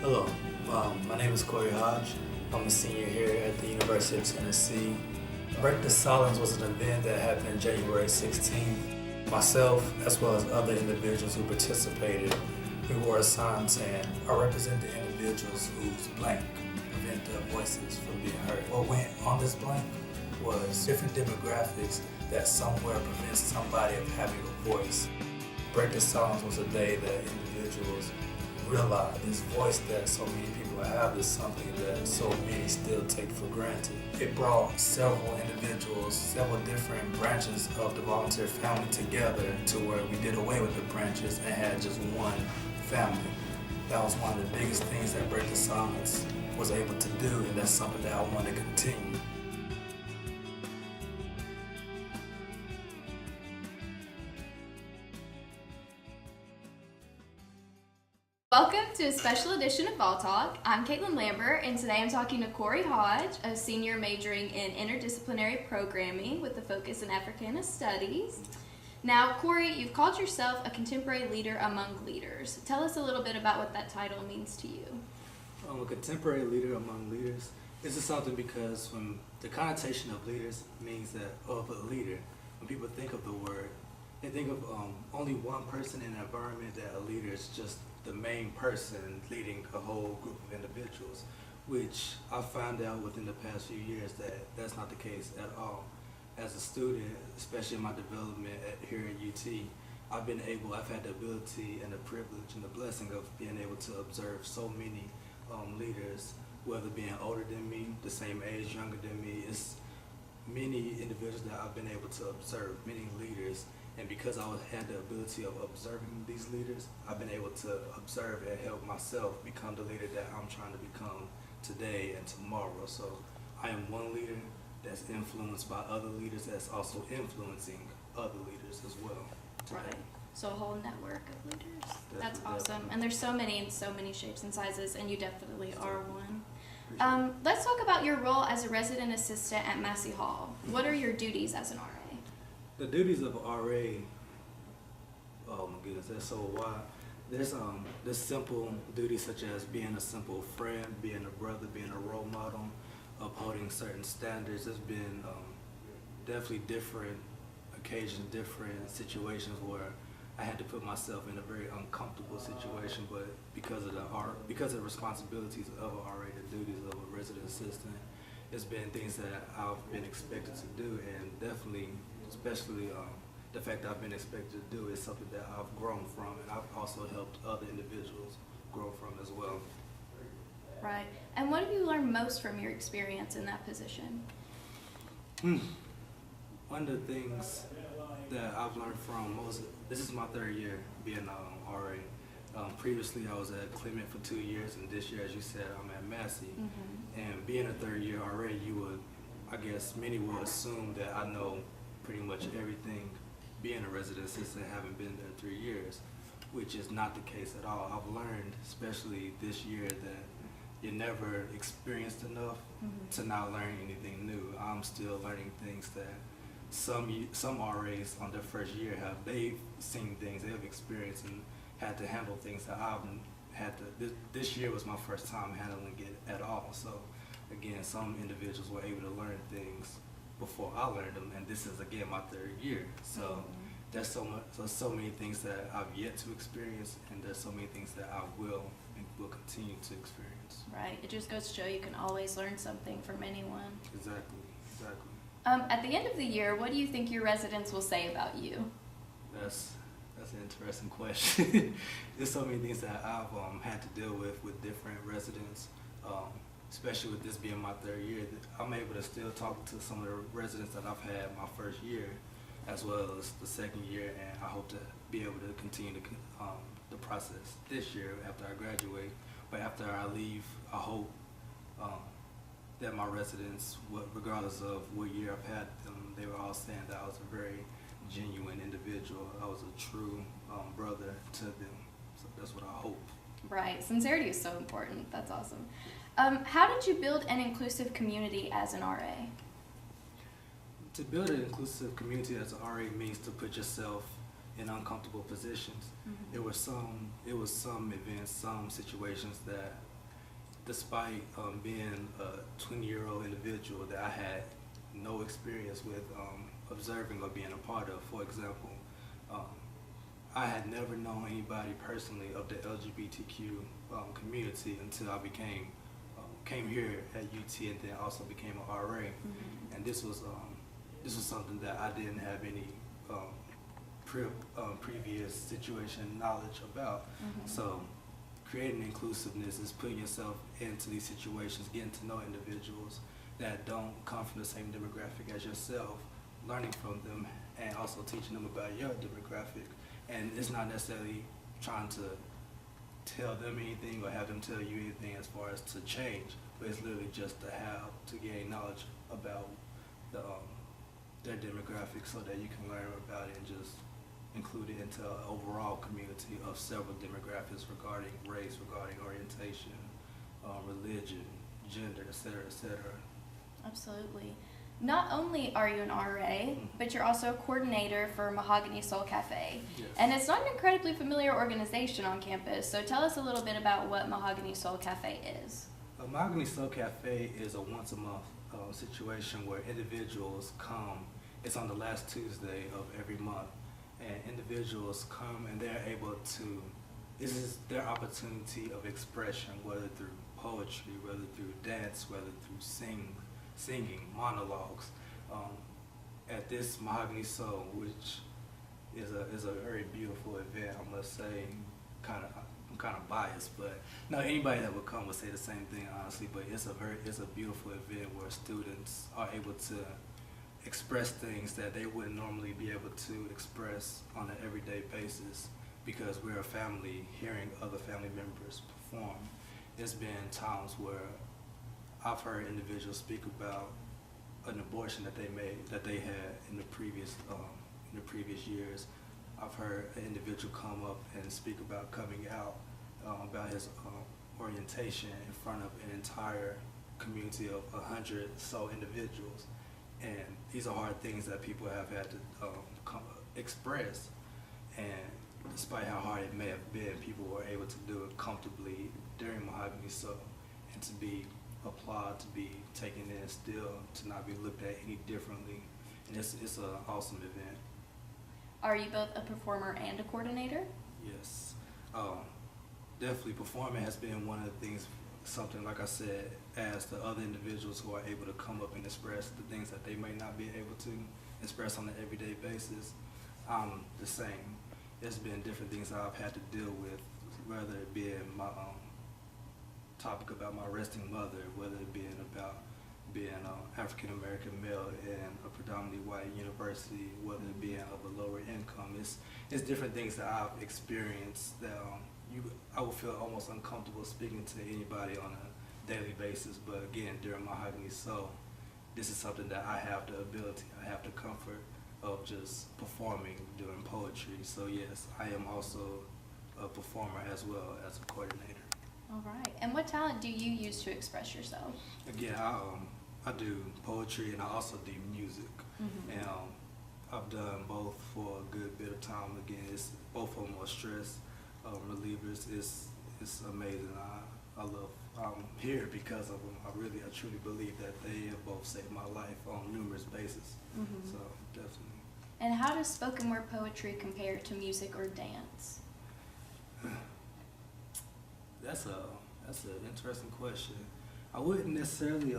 Hello, my name is Corey Hodge. I'm a senior here at the University of Tennessee. Break the Silence was an event that happened January 16th. Myself, as well as other individuals who participated, we wore assigned saying, I represent the individuals whose blank prevent their voices from being heard. What went on this blank was different demographics that somewhere prevents somebody of having a voice. Break the Silence was a day that individuals realize this voice that so many people have is something that so many still take for granted. It brought several individuals, several different branches of the volunteer family together to where we did away with the branches and had just one family. That was one of the biggest things that Break the Silence was able to do, and that's something that I want to continue. Welcome to a special edition of VolTalk. I'm Caitlin Lambert, and today I'm talking to Corey Hodge, a senior majoring in interdisciplinary programming with a focus in Africana Studies. Now, Corey, you've called yourself a contemporary leader among leaders. Tell us a little bit about what that title means to you. A contemporary leader among leaders. This is something because when the connotation of leaders means that of a leader, when people think of the word, they think of only one person in an environment that a leader is just the main person leading a whole group of individuals, which I found out within the past few years that that's not the case at all. As a student, especially in my development here at UT, I've had the ability and the privilege and the blessing of being able to observe so many leaders, whether being older than me, the same age, younger than me. It's many individuals that I've been able to observe, many leaders. And because I had the ability of observing these leaders, I've been able to observe and help myself become the leader that I'm trying to become today and tomorrow. So I am one leader that's influenced by other leaders that's also influencing other leaders as well today. Right. So a whole network of leaders. That's Definitely. awesome. And there's so many in so many shapes and sizes, and you definitely are one. Let's talk about your role as a resident assistant at Massey Hall. What are your duties as an RA? The duties of RA, oh my goodness, that's so wide. There's simple duties such as being a simple friend, being a brother, being a role model, upholding certain standards. There's been definitely different occasions, different situations where I had to put myself in a very uncomfortable situation, but because of the responsibilities of a RA, the duties of a resident assistant, it's been things that I've been expected to do, and definitely, especially the fact that I've been expected to do is something that I've grown from, and I've also helped other individuals grow from as well. Right. And what have you learned most from your experience in that position? One of the things that I've learned from this is my third year being an RA. Previously, I was at Clement for 2 years, and this year, as you said, I'm at Massey. And being a third year RA, many will assume that I know pretty much everything being a resident assistant, having been there 3 years, which is not the case at all. I've learned, especially this year, that you're never experienced enough to not learn anything new. I'm still learning things that some RAs on their first year they've seen things, they've experienced and had to handle things that I've had to. This year was my first time handling it at all. So again, some individuals were able to learn things before I learned them, and this is again my third year. So there's so many things that I've yet to experience, and there's so many things that I will and will continue to experience. Right. It just goes to show you can always learn something from anyone. Exactly. At the end of the year, what do you think your residents will say about you? That's an interesting question. There's so many things that I've had to deal with different residents, especially with this being my third year. I'm able to still talk to some of the residents that I've had my first year, as well as the second year, and I hope to be able to continue the process this year after I graduate. But after I leave, I hope that my residents, regardless of what year I've had them, they were all saying that I was a very genuine individual. I was a true brother to them. So that's what I hope. Right. Sincerity is so important. That's awesome. How did you build an inclusive community as an RA? To build an inclusive community as an RA means to put yourself in uncomfortable positions. Mm-hmm. It was some events, some situations that despite being a 20-year-old individual that I had no experience with observing or being a part of. For example, I had never known anybody personally of the LGBTQ community until I came here at UT and then also became an RA. Mm-hmm. And this was something that I didn't have any previous situation knowledge about. Mm-hmm. So creating inclusiveness is putting yourself into these situations, getting to know individuals that don't come from the same demographic as yourself, learning from them, and also teaching them about your demographic. And it's not necessarily trying to tell them anything or have them tell you anything as far as to change, but it's literally just to gain knowledge about their demographic so that you can learn about it and just include it into an overall community of several demographics regarding race, regarding orientation, religion, gender, etc., etc. Absolutely. Not only are you an RA, but you're also a coordinator for Mahogany Soul Cafe. Yes. And it's not an incredibly familiar organization on campus, so tell us a little bit about what Mahogany Soul Cafe is. Mahogany Soul Cafe is a once-a-month situation where individuals come. It's on the last Tuesday of every month, and individuals come and they're able to, this is their opportunity of expression, whether through poetry, whether through dance, whether through singing, monologues. At this Mahogany Soul, which is a very beautiful event, I must say. I'm kind of biased, but no, anybody that would come would say the same thing, honestly. But it's a beautiful event where students are able to express things that they wouldn't normally be able to express on an everyday basis, because we're a family hearing other family members perform. There's been times where I've heard individuals speak about an abortion that they had in the previous years. I've heard an individual come up and speak about coming out, about his orientation in front of an entire community of 100 so individuals. And these are hard things that people have had to express. And despite how hard it may have been, people were able to do it comfortably during Mahogany Soul, and to be applauded, to be taken in still, to not be looked at any differently. And it's an awesome event. Are you both a performer and a coordinator? Yes. Definitely performing has been one of the things, something like I said, as the other individuals who are able to come up and express the things that they may not be able to express on an everyday basis. I'm the same. There's been different things that I've had to deal with, whether it be in my topic about my resting mother, whether it being about being African-American male in a predominantly white university, whether it being of a lower income. It's different things that I've experienced that I would feel almost uncomfortable speaking to anybody on a daily basis. But again, during Mahogany Soul, this is something that I have the ability, I have the comfort of just performing, doing poetry. So yes, I am also a performer as well as a coordinator. All right. And what talent do you use to express yourself? Again, I do poetry and I also do music. Mm-hmm. And I've done both for a good bit of time. Again, both of them are stress relievers. It's amazing. I'm here because of them. I truly believe that they have both saved my life on numerous bases. Mm-hmm. So definitely. And how does spoken word poetry compare to music or dance? That's an interesting question. I wouldn't necessarily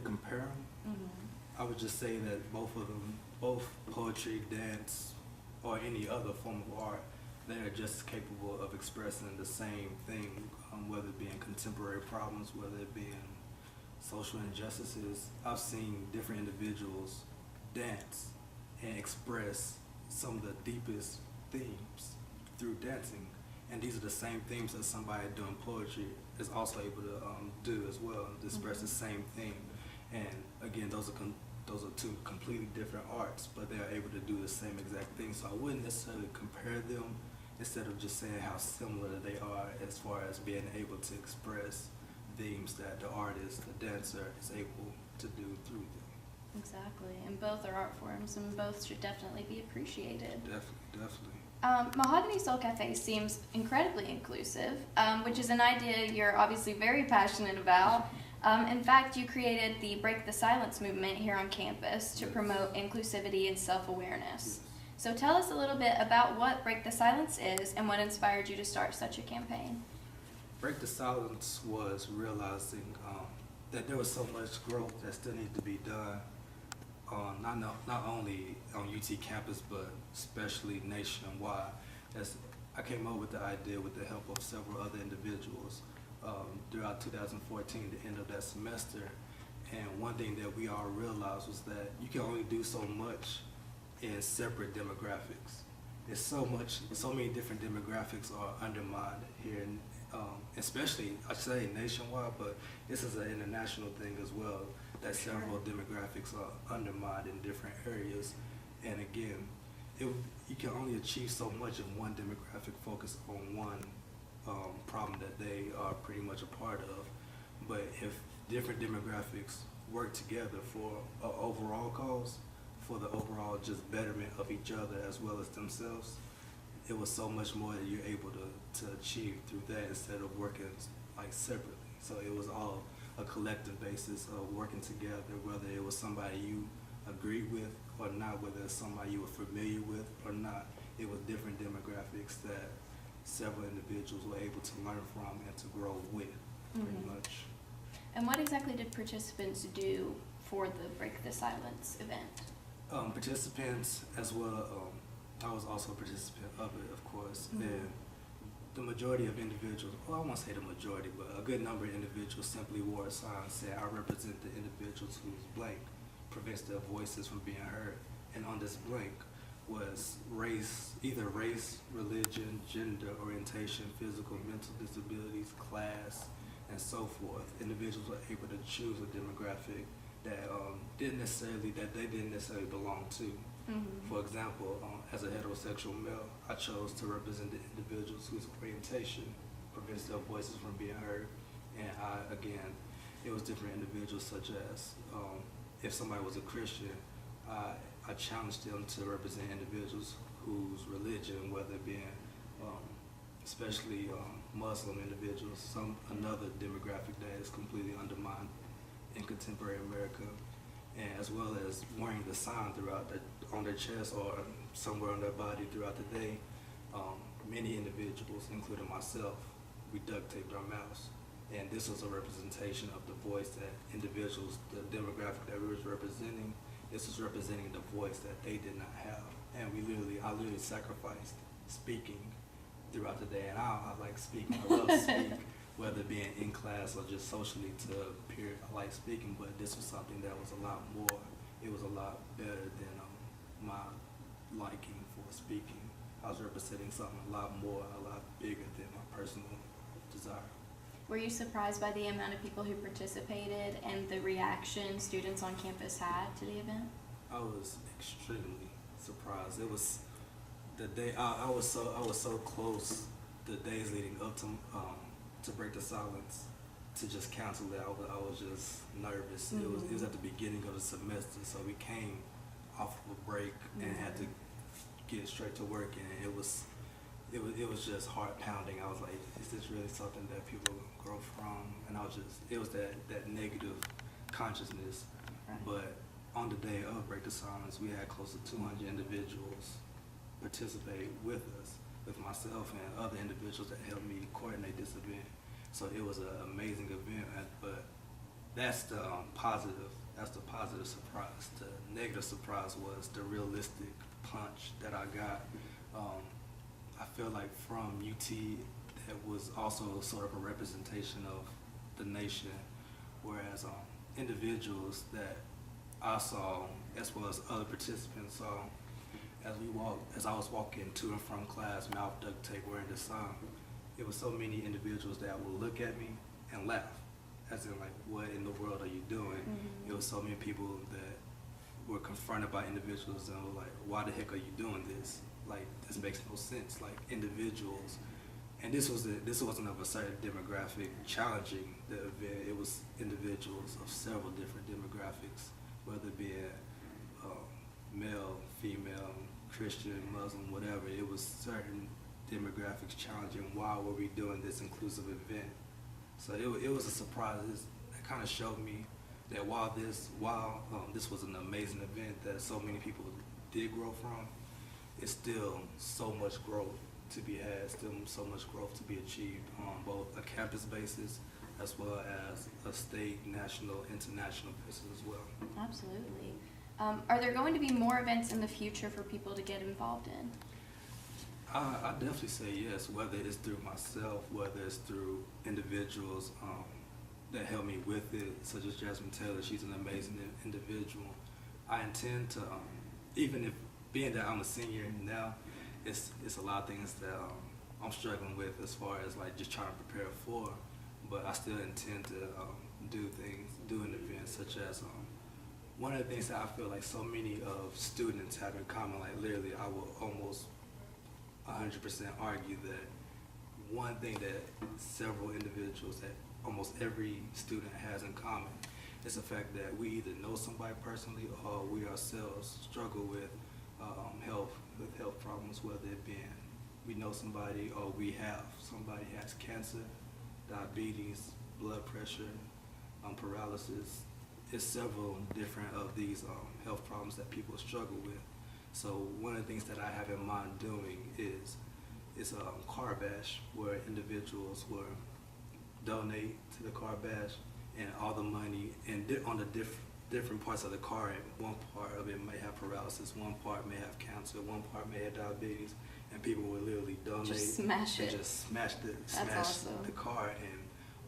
compare them. Mm-hmm. I would just say that both of them, both poetry, dance, or any other form of art, they are just capable of expressing the same thing, whether it be in contemporary problems, whether it be in social injustices. I've seen different individuals dance and express some of the deepest themes through dancing. And these are the same themes that somebody doing poetry is also able to do as well, to express the same thing. And again, those are two completely different arts, but they are able to do the same exact thing. So I wouldn't necessarily compare them, instead of just saying how similar they are as far as being able to express themes that the artist, the dancer, is able to do through them. Exactly, and both are art forms, and both should definitely be appreciated. Definitely. Mahogany Soul Cafe seems incredibly inclusive, which is an idea you're obviously very passionate about. In fact, you created the Break the Silence movement here on campus to promote inclusivity and self-awareness. So tell us a little bit about what Break the Silence is and what inspired you to start such a campaign. Break the Silence was realizing that there was so much growth that still needed to be done, not only on UT campus, but especially nationwide. As I came up with the idea with the help of several other individuals throughout 2014, the end of that semester. And one thing that we all realized was that you can only do so much in separate demographics. There's so many different demographics are undermined here, especially I'd say nationwide, but this is an international thing as well, that several demographics are undermined in different areas. And again, you can only achieve so much if one demographic focus on one problem that they are pretty much a part of. But if different demographics work together for an overall cause, for the overall just betterment of each other as well as themselves, it was so much more that you're able to achieve through that instead of working like separately. So it was all a collective basis of working together, whether it was somebody you agreed with or not, whether it's somebody you were familiar with or not. It was different demographics that several individuals were able to learn from and to grow with, pretty much. And what exactly did participants do for the Break the Silence event? Participants as well, I was also a participant of it, of course, and the majority of individuals, well, I won't say the majority, but a good number of individuals simply wore a sign saying, "I represent the individuals whose blank prevents their voices from being heard." And on this blank was either race, religion, gender, orientation, physical, mental disabilities, class, and so forth. Individuals were able to choose a demographic that they didn't necessarily belong to. For example, as a heterosexual male, I chose to represent the individuals whose orientation prevents their voices from being heard. And it was different individuals, such as if somebody was a Christian, I challenged them to represent individuals whose religion, whether it being especially Muslim individuals, another demographic that is completely undermined in contemporary America, and as well as wearing the sign on their chest or somewhere on their body throughout the day. Many individuals, including myself, we duct taped our mouths, and this was a representation of the voice that individuals, the demographic that we were representing, this was representing the voice that they did not have. And I literally sacrificed speaking throughout the day, and I like speaking. I love to speak, whether being in class or just socially to appear. I like speaking, but this was something that was a lot more. It was a lot better than my liking for speaking. I was representing something a lot more, a lot bigger than my personal desire. Were you surprised by the amount of people who participated and the reaction students on campus had to the event? I was extremely surprised. It was the day I was so close. The days leading up to Break the Silence, to just cancel it, I was just nervous. It was at the beginning of the semester, so we came off of a break and had to get straight to work, and it was just heart pounding. I was like, is this really something that people grow from? And it was that negative consciousness. Right. But on the day of Break the Silence, we had close to 200 individuals participate with us, with myself and other individuals that helped me coordinate this event. So it was an amazing event, but that's the positive. That's the positive surprise. The negative surprise was the realistic punch that I got. I feel like from UT, that was also sort of a representation of the nation, whereas individuals that I saw, as well as other participants saw, as I was walking to and from class, mouth duct tape, wearing the sign, it was so many individuals that would look at me and laugh, as in like, what in the world are you doing? It was so many people that were confronted by individuals and were like, why the heck are you doing this? Like, this makes no sense. Like, individuals, and this wasn't of a certain demographic challenging the event. It was individuals of several different demographics, whether it be male, female, Christian, Muslim, whatever. It was certain demographics challenging. Why were we doing this inclusive event? So it was a surprise. It kind of showed me that while this was an amazing event that so many people did grow from, it's still so much growth to be had, still so much growth to be achieved on both a campus basis as well as a state, national, international basis as well. Absolutely. Are there going to be more events in the future for people to get involved in? I definitely say yes, whether it's through myself, whether it's through individuals that help me with it, such as Jasmine Taylor. She's an amazing individual. I intend to, even if being that I'm a senior now, it's a lot of things that I'm struggling with as far as like just trying to prepare for, but I still intend to do an event such as one of the things that I feel like so many of students have in common, like literally I will almost 100% argue that one thing that several individuals, that almost every student has in common, is the fact that we either know somebody personally or we ourselves struggle with health problems, whether it be we know somebody or we have somebody has cancer, diabetes, blood pressure, paralysis. It's several different of these health problems that people struggle with. So one of the things that I have in mind doing is a car bash where individuals will donate to the car bash, and all the money and on the different parts of the car. And one part of it may have paralysis, one part may have cancer, one part may have diabetes, and people will literally donate just smash and it. just smash awesome. the car, and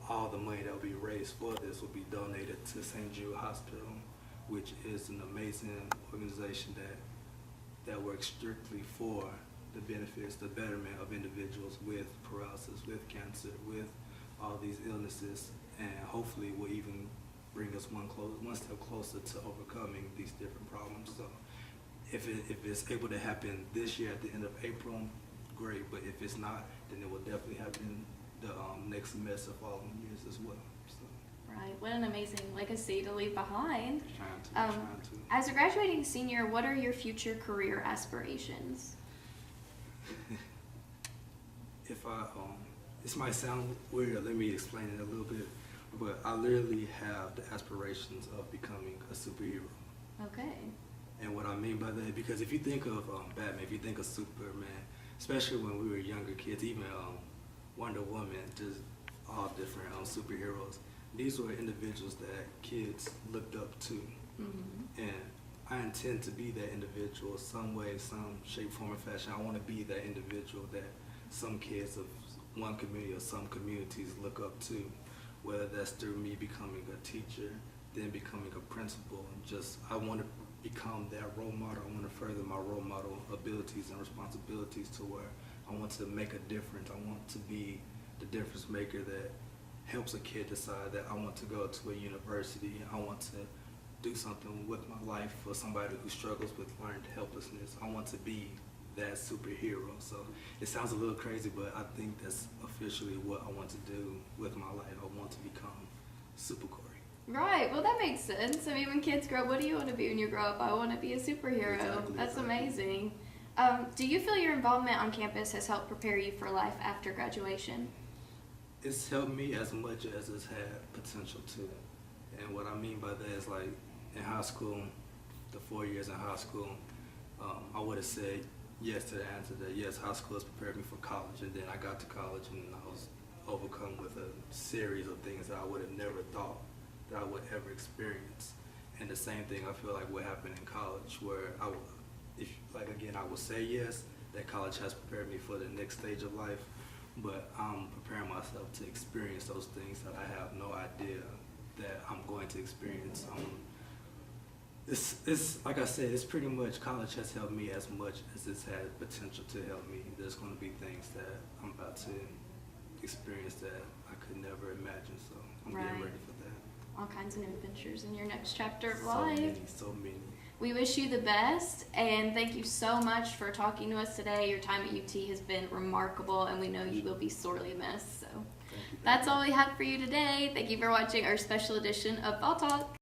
all the money that will be raised for this will be donated to St. Jude Hospital, which is an amazing organization that works strictly for the benefits, the betterment of individuals with paralysis, with cancer, with all these illnesses, and hopefully will even bring us one step closer to overcoming these different problems. So if it's able to happen this year at the end of April, great, but if it's not, then it will definitely happen the next semester, following years as well. So. Right, what an amazing legacy to leave behind. Trying to. As a graduating senior, what are your future career aspirations? This might sound weird, let me explain it a little bit, but I literally have the aspirations of becoming a superhero. Okay. And what I mean by that, because if you think of Batman, if you think of Superman, especially when we were younger kids, even Wonder Woman, just all different superheroes, these were individuals that kids looked up to. Mm-hmm. And I intend to be that individual some way, some shape, form, or fashion. I want to be that individual that some kids of one community or some communities look up to, whether that's through me becoming a teacher, then becoming a principal. And just, I want to become that role model. I want to further my role model abilities and responsibilities to where I want to make a difference. I want to be the difference maker that helps a kid decide that I want to go to a university and I want to do something with my life for somebody who struggles with learned helplessness. I want to be that superhero. So it sounds a little crazy, but I think that's officially what I want to do with my life. I want to become Super Corey. Right, well that makes sense. I mean, when kids grow up, what do you want to be when you grow up? I want to be a superhero. Exactly, That's exactly. amazing. Do you feel your involvement on campus has helped prepare you for life after graduation? It's helped me as much as it's had potential to. And what I mean by that is, like, in high school, the 4 years in high school, I would have said yes to the answer that yes, high school has prepared me for college. And then I got to college and I was overcome with a series of things that I would have never thought that I would ever experience. And the same thing I feel like would happen in college, where I would say yes, that college has prepared me for the next stage of life, but I'm preparing myself to experience those things that I have no idea that I'm going to experience. It's like I said, it's pretty much, college has helped me as much as it's had potential to help me. There's going to be things that I'm about to experience that I could never imagine, so I'm getting ready for that. All kinds of new adventures in your next chapter of So life. so many. We wish you the best, and thank you so much for talking to us today. Your time at UT has been remarkable, and we know you will be sorely missed. So Thank you. that's all we have for you today. Thank you for watching our special edition of VolTalk.